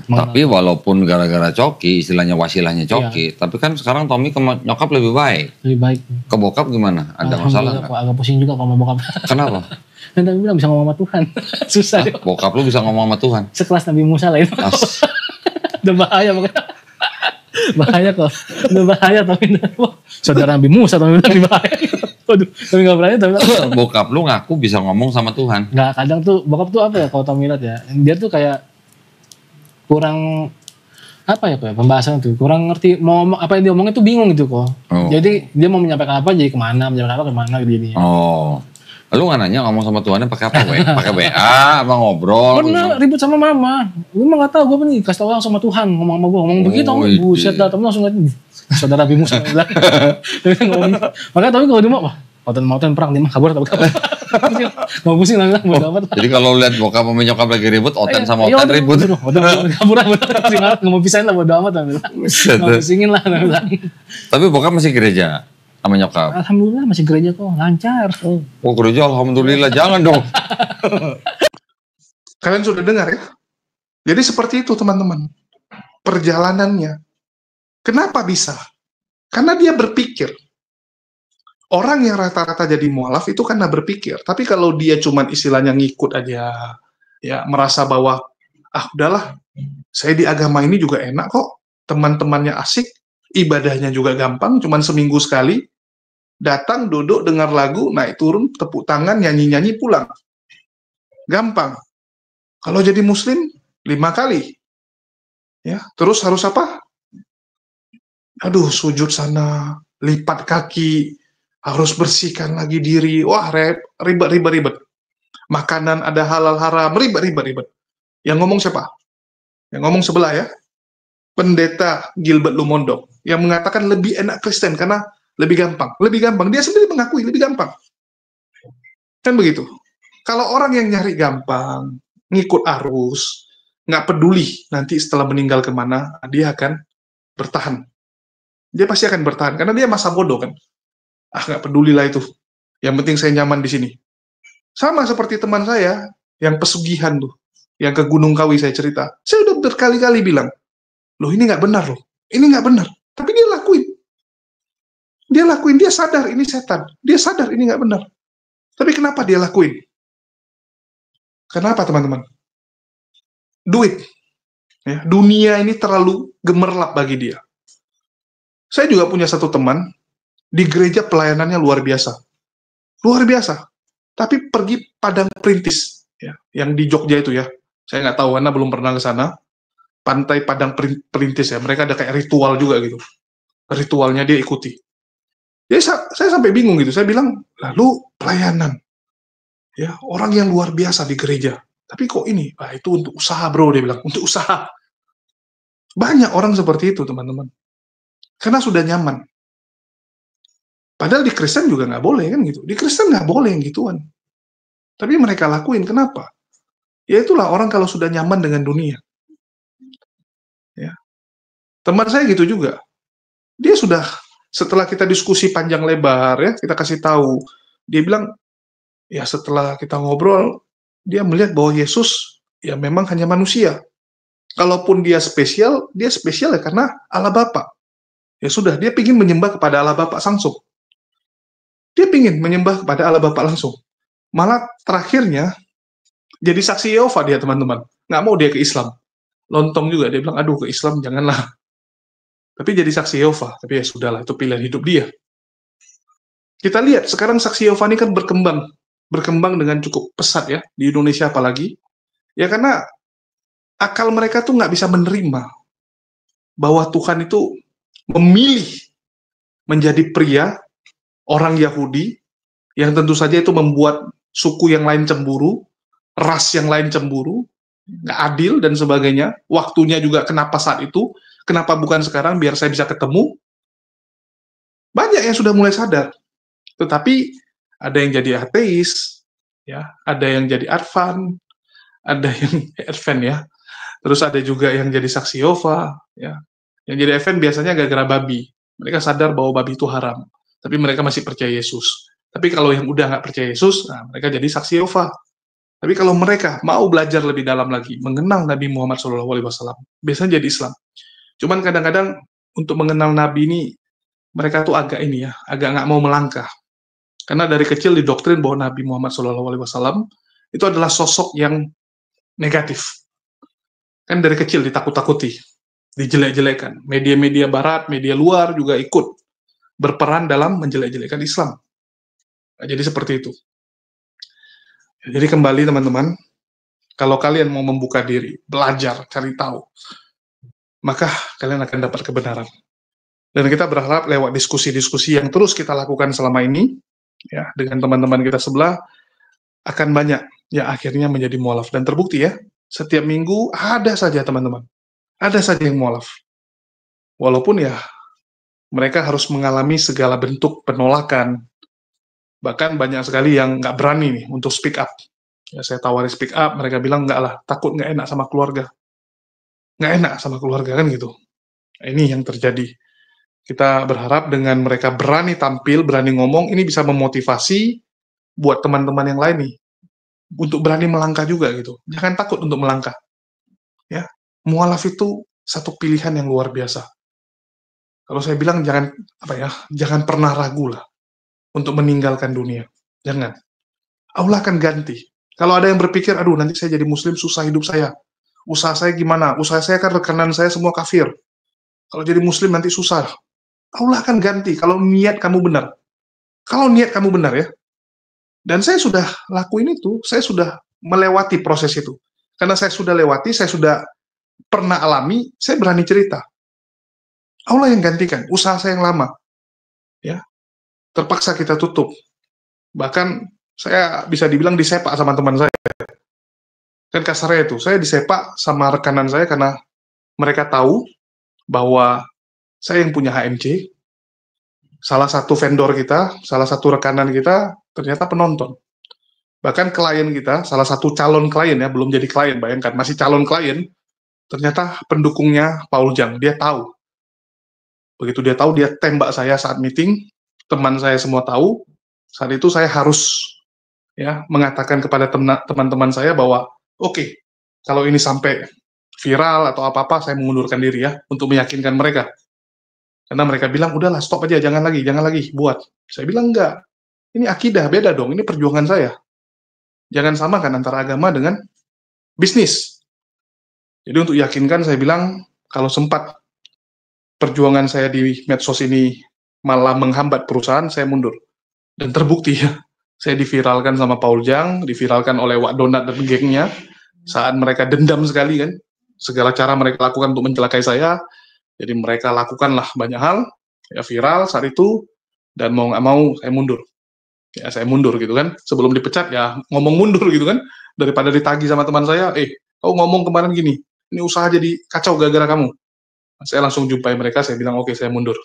Tapi walaupun gara-gara Coki, istilahnya wasilahnya Coki, tapi kan sekarang Tommy ke nyokap lebih baik. Lebih baik. Ke bokap gimana? Ada masalah nggak? Agak pusing juga kalau mau bokap. Kenapa? Dan Tommy bilang bisa ngomong sama Tuhan. Susah. Bokap lu bisa ngomong sama Tuhan? Sekelas Nabi Musa lah itu. Udah bahaya makanya. Bahaya kok. Udah bahaya Tommy. Saudara Nabi Musa Tommy bilang bahaya. Waduh, Tommy gak berani Tommy. Bokap lu ngaku bisa ngomong sama Tuhan. Nggak, kadang tuh bokap tuh apa ya kalau Tommy lihat ya, dia tuh kayak kurang apa ya pembahasan tuh, kurang ngerti mau ngomong apa yang dia omongnya tuh bingung gitu kok. Jadi dia mau menyampaikan apa jadi kemana gini. Oh. Lu nggak nanya ngomong sama Tuhannya pakai apa? Pakai WA apa ngobrol? Pernah ribut sama mama. Lu mah nggak tahu gue nih kasih tahu langsung sama Tuhan ngomong sama gue begitu buset dah Tommy langsung ngeliat saudara Nabi Musa bilang. Makanya Tommy kalau di rumah Mautan perang dia mah kabur. Mau pusing lah bilang bodo amat. Jadi kalau lihat bokap sama nyokap lagi ribut, Oten sama Oten ribut. Kabur nggak mau pisahin lah bodo amat lah bilang. Mau pusingin lah bilang. Tapi bokap masih gereja sama nyokap. Alhamdulillah masih gereja kok, lancar. Oh gereja alhamdulillah, jangan dong. Kalian sudah dengar ya? Jadi seperti itu teman-teman. Perjalanannya. Kenapa bisa? Karena dia berpikir. Orang yang rata-rata jadi mualaf itu karena berpikir. Tapi kalau dia cuman istilahnya ngikut aja, ya merasa bahwa, udahlah, saya di agama ini juga enak kok. Teman-temannya asik, ibadahnya juga gampang, cuman seminggu sekali. Datang, duduk, dengar lagu, naik turun, tepuk tangan, nyanyi-nyanyi, pulang. Gampang. Kalau jadi muslim, 5 kali. Ya, terus harus apa? Aduh, sujud sana, lipat kaki, harus bersihkan lagi diri. Wah, ribet. Makanan ada halal haram, ribet. Yang ngomong siapa? Yang ngomong sebelah ya. Pendeta Gilbert Lumondo yang mengatakan lebih enak Kristen karena lebih gampang. Lebih gampang. Dia sendiri mengakui lebih gampang. Kan begitu. Kalau orang yang nyari gampang, ngikut arus, nggak peduli nanti setelah meninggal kemana, dia akan bertahan. Dia pasti akan bertahan karena dia masa bodoh kan. Nggak peduli lah itu. Yang penting saya nyaman di sini. Sama seperti teman saya yang pesugihan tuh, yang ke Gunung Kawi saya cerita. Saya udah berkali-kali bilang, loh ini nggak benar loh, ini nggak benar. Tapi dia lakuin. Dia lakuin, dia sadar ini setan. Dia sadar ini nggak benar. Tapi kenapa dia lakuin? Kenapa teman-teman? Duit. Ya, dunia ini terlalu gemerlap bagi dia. Saya juga punya satu teman, di gereja pelayanannya luar biasa. Luar biasa. Tapi pergi Padang Perintis, ya, yang di Jogja itu ya. Saya nggak tahu karena belum pernah ke sana. Pantai Padang Perintis ya, mereka ada kayak ritual juga gitu. Ritualnya dia ikuti. Jadi saya sampai bingung gitu. Saya bilang, lalu pelayanan. Ya, orang yang luar biasa di gereja. Tapi kok ini? Itu untuk usaha bro, dia bilang. Untuk usaha. Banyak orang seperti itu teman-teman. Karena sudah nyaman. Padahal di Kristen juga nggak boleh kan gitu. Di Kristen nggak boleh yang gituan. Tapi mereka lakuin. Kenapa? Ya itulah orang kalau sudah nyaman dengan dunia. Ya. Teman saya gitu juga. Dia sudah, setelah kita diskusi panjang lebar ya, kita kasih tahu. Dia bilang, ya setelah kita ngobrol, dia melihat bahwa Yesus ya memang hanya manusia. Kalaupun dia spesial ya karena Allah Bapa. Ya sudah, dia ingin menyembah kepada Allah Bapa langsung. Dia ingin menyembah kepada Allah Bapa langsung. Malah terakhirnya, jadi saksi Yehova dia teman-teman. Nggak mau dia ke Islam. Lontong juga, dia bilang, aduh ke Islam janganlah. Tapi jadi saksi Yehova. Tapi ya sudahlah, itu pilihan hidup dia. Kita lihat, sekarang saksi Yehova ini kan berkembang dengan cukup pesat ya, di Indonesia apalagi. Ya karena akal mereka tuh nggak bisa menerima bahwa Tuhan itu memilih menjadi pria, orang Yahudi, yang tentu saja itu membuat suku yang lain cemburu, ras yang lain cemburu, nggak adil dan sebagainya. Waktunya juga kenapa saat itu, kenapa bukan sekarang biar saya bisa ketemu. Banyak yang sudah mulai sadar. Tetapi ada yang jadi ateis, ya, ada yang jadi advan, ada yang advan ya. Terus ada juga yang jadi saksi Yehova, ya. Yang jadi advan biasanya gara-gara babi. Mereka sadar bahwa babi itu haram, tapi mereka masih percaya Yesus. Tapi kalau yang udah nggak percaya Yesus, nah mereka jadi saksi Yehova. Tapi kalau mereka mau belajar lebih dalam lagi, mengenal Nabi Muhammad SAW, biasanya jadi Islam. Cuman kadang-kadang untuk mengenal Nabi ini, mereka tuh agak nggak mau melangkah. Karena dari kecil didoktrin bahwa Nabi Muhammad SAW itu adalah sosok yang negatif. Kan dari kecil ditakut-takuti, dijelek-jelekan. Media-media barat, media luar juga ikut berperan dalam menjelek-jelekan Islam. Nah, jadi seperti itu. Jadi kembali teman-teman, kalau kalian mau membuka diri, belajar, cari tahu, maka kalian akan dapat kebenaran. Dan kita berharap lewat diskusi-diskusi yang terus kita lakukan selama ini, ya, dengan teman-teman kita sebelah, akan banyak yang akhirnya menjadi mualaf. Dan terbukti ya, setiap minggu ada saja teman-teman, ada saja yang mualaf. Walaupun ya, mereka harus mengalami segala bentuk penolakan, bahkan banyak sekali yang nggak berani nih untuk speak up. Ya, saya tawari speak up, mereka bilang nggak lah, takut nggak enak sama keluarga. Nggak enak sama keluarga kan gitu. Nah, ini yang terjadi. Kita berharap dengan mereka berani tampil, berani ngomong, ini bisa memotivasi buat teman-teman yang lain nih, untuk berani melangkah juga gitu. Jangan takut untuk melangkah. Ya, mualaf itu satu pilihan yang luar biasa. Kalau saya bilang jangan pernah ragu lah untuk meninggalkan dunia. Jangan. Allah akan ganti. Kalau ada yang berpikir, aduh nanti saya jadi muslim susah hidup saya. Usaha saya gimana? Usaha saya kan rekanan saya semua kafir. Kalau jadi muslim nanti susah. Allah akan ganti kalau niat kamu benar. Kalau niat kamu benar ya. Dan saya sudah lakuin itu, saya sudah melewati proses itu. Karena saya sudah lewati, saya sudah pernah alami, saya berani cerita. Allah yang gantikan, usaha saya yang lama. Ya. Terpaksa kita tutup. Bahkan saya bisa dibilang disepak sama teman saya. Kan kasarnya itu, saya disepak sama rekanan saya karena mereka tahu bahwa saya yang punya HMC, salah satu vendor kita, salah satu rekanan kita, ternyata penonton. Bahkan klien kita, salah satu calon klien ya, belum jadi klien, bayangkan, masih calon klien, ternyata pendukungnya Paul Jang, dia tahu. Begitu dia tahu, dia tembak saya saat meeting, teman saya semua tahu, saat itu saya harus ya mengatakan kepada teman-teman saya bahwa, oke, kalau ini sampai viral atau apa-apa, saya mengundurkan diri ya, untuk meyakinkan mereka. Karena mereka bilang, udahlah stop aja, jangan lagi buat. Saya bilang, enggak, ini akidah, beda dong, ini perjuangan saya. Jangan samakan antara agama dengan bisnis. Jadi untuk yakinkan saya bilang, kalau sempat perjuangan saya di medsos ini malah menghambat perusahaan, saya mundur. Dan terbukti ya, saya diviralkan sama Paul Jang, diviralkan oleh Wak Donat dan gengnya, saat mereka dendam sekali kan, segala cara mereka lakukan untuk mencelakai saya, jadi mereka lakukanlah banyak hal, ya viral saat itu, dan mau nggak mau saya mundur. Ya saya mundur gitu kan, sebelum dipecat ya ngomong mundur gitu kan, daripada ditagi sama teman saya, kau ngomong kemarin gini, ini usaha jadi kacau gara-gara kamu. Saya langsung jumpai mereka, saya bilang oke, saya mundur.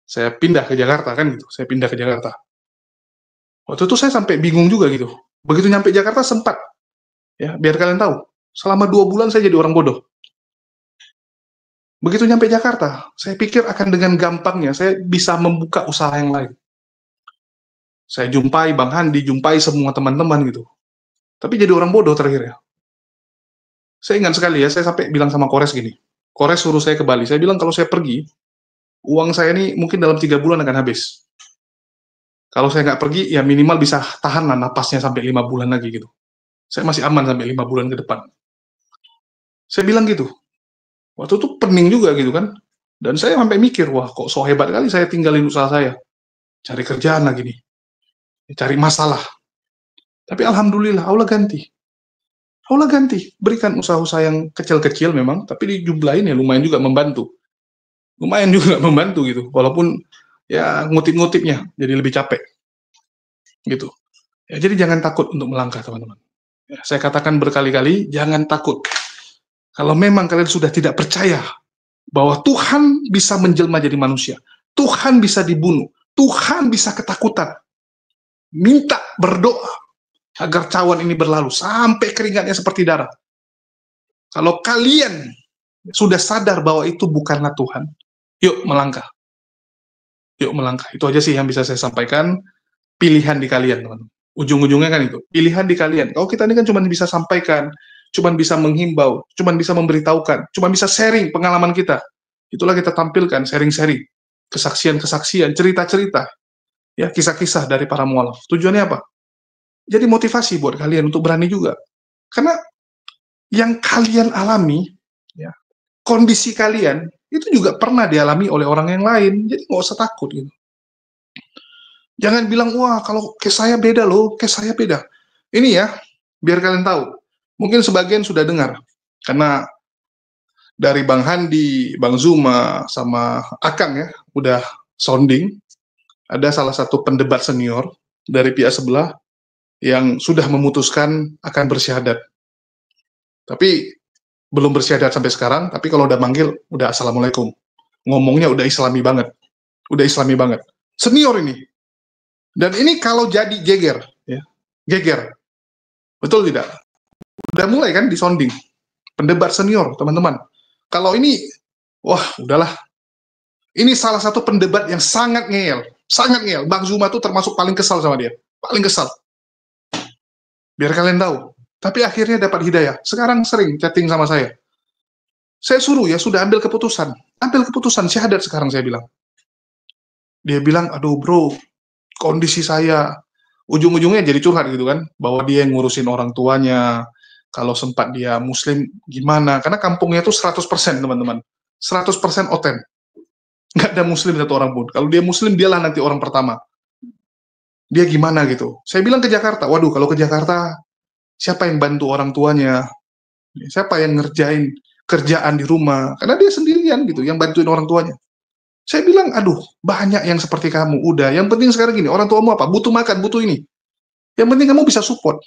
Saya pindah ke Jakarta kan gitu, saya pindah ke Jakarta. Waktu itu saya sampai bingung juga gitu. Begitu nyampe Jakarta sempat, ya biar kalian tahu, selama 2 bulan saya jadi orang bodoh. Begitu nyampe Jakarta, saya pikir akan dengan gampangnya saya bisa membuka usaha yang lain. Saya jumpai Bang Handi, jumpai semua teman-teman gitu. Tapi jadi orang bodoh terakhir ya. Saya ingat sekali ya, saya sampai bilang sama Kores gini. Kores suruh saya ke Bali. Saya bilang kalau saya pergi, uang saya ini mungkin dalam 3 bulan akan habis. Kalau saya nggak pergi, ya minimal bisa tahan lah napasnya sampai 5 bulan lagi gitu. Saya masih aman sampai 5 bulan ke depan. Saya bilang gitu. Waktu itu pening juga gitu kan. Dan saya sampai mikir, wah kok so hebat kali saya tinggalin usaha saya. Cari kerjaan lagi nih. Cari masalah. Tapi alhamdulillah Allah ganti. Allah ganti. Berikan usaha-usaha yang kecil-kecil memang, tapi dijumlahin ya lumayan juga membantu. Lumayan juga membantu gitu. Walaupun ya ngutip-ngutipnya jadi lebih capek. Gitu. Ya, jadi jangan takut untuk melangkah teman-teman. Ya, saya katakan berkali-kali, jangan takut. Kalau memang kalian sudah tidak percaya bahwa Tuhan bisa menjelma jadi manusia, Tuhan bisa dibunuh, Tuhan bisa ketakutan, minta berdoa agar cawan ini berlalu sampai keringatnya seperti darah. Kalau kalian sudah sadar bahwa itu bukanlah Tuhan, yuk melangkah. Yuk melangkah. Itu aja sih yang bisa saya sampaikan. Pilihan di kalian, teman-teman. Ujung-ujungnya kan itu. Pilihan di kalian. Kalau kita ini kan cuma bisa sampaikan, cuma bisa menghimbau, cuma bisa memberitahukan, cuma bisa sharing pengalaman kita. Itulah kita tampilkan, sharing-sharing. Kesaksian-kesaksian, cerita-cerita. Ya, kisah-kisah dari para mualaf. Tujuannya apa? Jadi motivasi buat kalian untuk berani juga. Karena yang kalian alami, ya, kondisi kalian, itu juga pernah dialami oleh orang yang lain. Jadi nggak usah takut gitu. Jangan bilang, wah kalau case saya beda loh, case saya beda. Ini ya, biar kalian tahu. Mungkin sebagian sudah dengar. Karena dari Bang Handi, Bang Zuma, sama Akang ya, udah sounding. Ada salah satu pendebat senior dari pihak sebelah yang sudah memutuskan akan bersyahadat. Tapi belum bersyahadat sampai sekarang, tapi kalau udah manggil, udah assalamualaikum. Ngomongnya udah islami banget. Udah islami banget. Senior ini. Dan ini kalau jadi geger, ya, geger. Betul tidak? Udah mulai kan disonding. Pendebat senior, teman-teman. Kalau ini, wah udahlah. Ini salah satu pendebat yang sangat ngeyel. Sangat ngeyel. Bang Zuma tuh termasuk paling kesal sama dia. Paling kesal. Biar kalian tahu. Tapi akhirnya dapat hidayah. Sekarang sering chatting sama saya. Saya suruh ya, sudah ambil keputusan. Ambil keputusan, syahadat sekarang saya bilang. Dia bilang, aduh bro, kondisi saya, ujung-ujungnya jadi curhat gitu kan, bahwa dia yang ngurusin orang tuanya, kalau sempat dia muslim gimana, karena kampungnya itu 100% teman-teman, 100% oten, nggak ada muslim satu orang pun, kalau dia muslim dialah nanti orang pertama, dia gimana gitu. Saya bilang ke Jakarta, waduh kalau ke Jakarta, siapa yang bantu orang tuanya, siapa yang ngerjain kerjaan di rumah, karena dia sendirian gitu, yang bantuin orang tuanya. Saya bilang, aduh, banyak yang seperti kamu. Udah, yang penting sekarang gini, orang tuamu apa? Butuh makan, butuh ini. Yang penting kamu bisa support.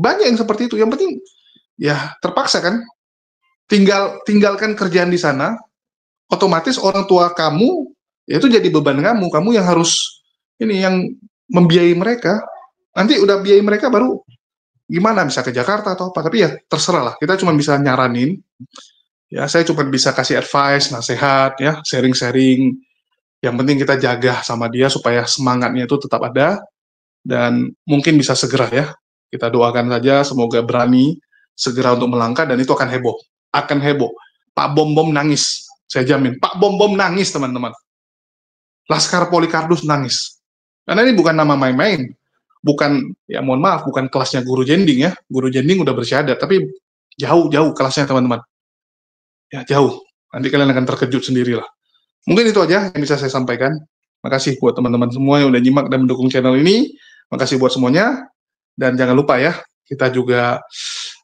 Banyak yang seperti itu. Yang penting ya terpaksa kan, tinggalkan kerjaan di sana, otomatis orang tua kamu ya itu jadi beban kamu yang harus yang membiayai mereka. Nanti udah biayai mereka baru gimana, bisa ke Jakarta atau apa, tapi ya terserah lah, kita cuma bisa nyaranin, ya saya cuma bisa kasih advice, nasihat, ya sharing-sharing, yang penting kita jaga sama dia supaya semangatnya itu tetap ada, dan mungkin bisa segera ya, kita doakan saja semoga berani segera untuk melangkah, dan itu akan heboh, Pak Bom nangis, saya jamin, Pak Bom nangis teman-teman, Laskar Polikardus nangis, karena ini bukan nama main-main, bukan, ya mohon maaf, bukan kelasnya guru jending ya, guru jending udah bersyahadat, tapi jauh kelasnya teman-teman, ya jauh, nanti kalian akan terkejut sendirilah. Mungkin itu aja yang bisa saya sampaikan. Makasih buat teman-teman semua yang udah nyimak dan mendukung channel ini, makasih buat semuanya, dan jangan lupa ya, kita juga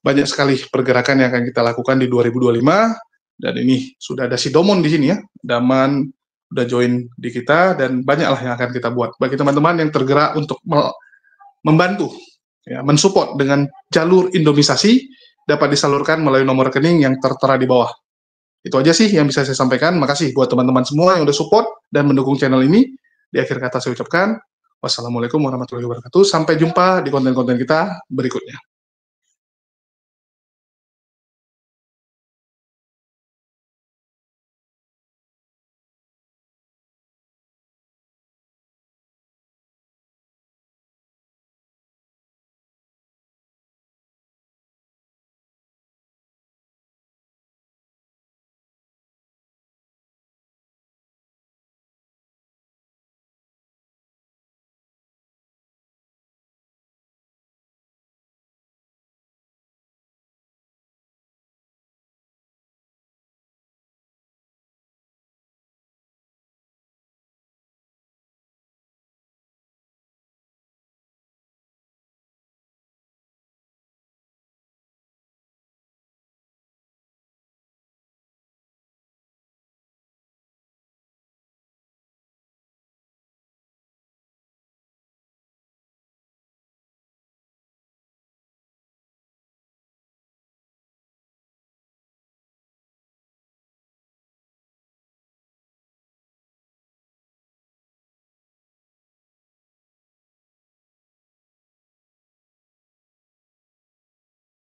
banyak sekali pergerakan yang akan kita lakukan di 2025, dan ini sudah ada si Domon di sini ya, Daman udah join di kita, dan banyaklah yang akan kita buat. Bagi teman-teman yang tergerak untuk membantu, ya, mensupport dengan jalur Indomisasi, dapat disalurkan melalui nomor rekening yang tertera di bawah. Itu aja sih yang bisa saya sampaikan. Makasih buat teman-teman semua yang udah support dan mendukung channel ini. Di akhir kata saya ucapkan, wassalamualaikum warahmatullahi wabarakatuh. Sampai jumpa di konten-konten kita berikutnya.